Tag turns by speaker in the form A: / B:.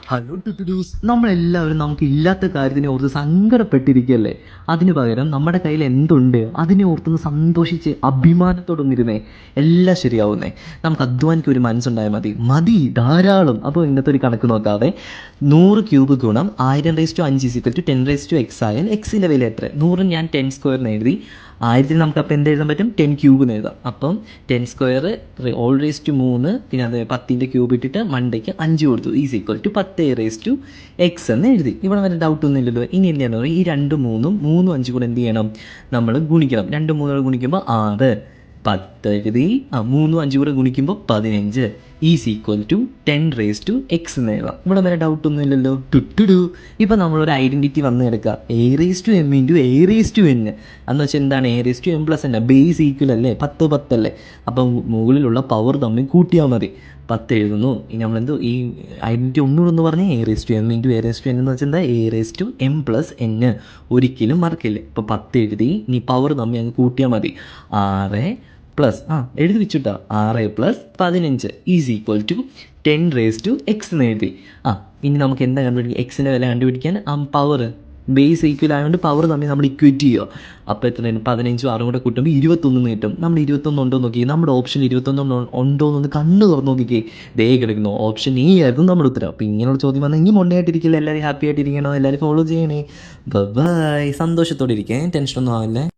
A: Hello ടുഡൂസ്, നമ്മളെല്ലാവരും നമുക്ക് ഇല്ലാത്ത കാര്യത്തിനെ ഓർത്ത് സങ്കടപ്പെട്ടിരിക്കുകയല്ലേ? അതിന് പകരം നമ്മുടെ കയ്യിൽ എന്തുണ്ട് അതിനെ ഓർത്തൊന്ന് സന്തോഷിച്ച് അഭിമാനത്തോടൊന്നിരുന്നേ, എല്ലാം ശരിയാവുന്നേ. നമുക്ക് അധ്വാനിക്ക് ഒരു മനസ്സുണ്ടായാൽ മതി, മതി ധാരാളം. അപ്പോൾ ഇന്നത്തെ ഒരു കണക്ക് നോക്കാതെ 100 ക്യൂബ് ഗുണം 1000/5 10x ആയാൽ എക്സിൻ്റെ വില എത്ര? 100 ഞാൻ 10 സ്ക്വയറിന് എഴുതി, 1000 നമുക്ക് അപ്പോൾ എന്ത് എഴുതാൻ പറ്റും? 10 ക്യൂബ് എഴുതാം. അപ്പം 10 സ്ക്വയർ (3) പിന്നെ അത് 10ൻ്റെ ക്യൂബ് ഇട്ടിട്ട് മണ്ടയ്ക്ക് 5 കൊടുത്തു, ഈസ് ഈക്വൽ ടു 10x എന്ന് എഴുതി. ഇവിടെ വരെ ഡൗട്ടൊന്നും ഇല്ലല്ലോ. ഇനി എന്താണ് പറയുക? ഈ 2 3 5 കൂടെ എന്ത് ചെയ്യണം? നമ്മൾ ഗുണിക്കണം. 2 3 ഗുണിക്കുമ്പോൾ 6, 10 എഴുതി. 3 5 കൂടെ ഗുണിക്കുമ്പോൾ 15 ഈസ് ഈക്വൽ ടു 10x എന്ന് എഴുതാം. ഇവിടെ വരെ ഡൗട്ടൊന്നും ഇല്ലല്ലോ. ടുട്ടുടു. ഇപ്പം നമ്മളൊരു ഐഡൻറ്റിറ്റി വന്ന് കിടക്കുക, a/m × a/n എന്ന് വെച്ചാൽ എന്താണ്? a/m+n ബേസ് ഈക്വൽ അല്ലേ? 10 10 അല്ലേ? അപ്പം മുകളിലുള്ള പവർ തമ്മിൽ കൂട്ടിയാൽ മതി. 10 എഴുതുന്നു. ഇനി നമ്മളെന്തോ ഈ ഐഡൻറ്റിറ്റി ഒന്നുകൂടെ ഒന്ന് പറഞ്ഞേ, a/m × a/n എന്ന് വെച്ചാൽ എന്താ? a/m+n. ഒരിക്കലും മറക്കില്ല. ഇപ്പോൾ 10 എഴുതി, ഇനി പവർ തമ്മിൽ അങ്ങ് കൂട്ടിയാൽ മതി. 6 എഴുതി വെച്ചിട്ടാ, 6 + 15 ഈസ് ഈക്വൽ ടു 10x എന്ന് എഴുതി. ഇനി നമുക്ക് എന്താ കണ്ടുപിടിക്കുക? എക്സിൻ്റെ വില കണ്ടുപിടിക്കാൻ പവർ ബേസ് ഈക്വൽ ആയതുകൊണ്ട് പവർ തമ്മിൽ നമ്മൾ ഇക്വേറ്റ് ചെയ്യുക. അപ്പോൾ എത്രയാണ്? 15ഉം 6ഉം കൂടെ കൂട്ടുമ്പോൾ 21 കിട്ടും. നമ്മൾ 21 ഉണ്ടോ നോക്കി, നമ്മുടെ ഓപ്ഷൻ 21 ഉണ്ടോ എന്നൊന്ന് കണ്ണ് തുറന്ന് നോക്കിക്കേ. ദേ കിടക്കുന്നു, ഓപ്ഷൻ എ ആയിരുന്നു നമ്മുടെ ഉത്തരം. അപ്പോൾ ഇങ്ങനെയുള്ള ചോദ്യം വന്നാൽ ഇനി മൊണ്ണയായിട്ടിരിക്കില്ല. എല്ലാവരും ഹാപ്പി ആയിട്ടിരിക്കണോ? എല്ലാവരും ഫോളോ ചെയ്യണേ. ബൈ. സന്തോഷത്തോടെ ഇരിക്കേ, ടെൻഷനൊന്നും ആവില്ലേ.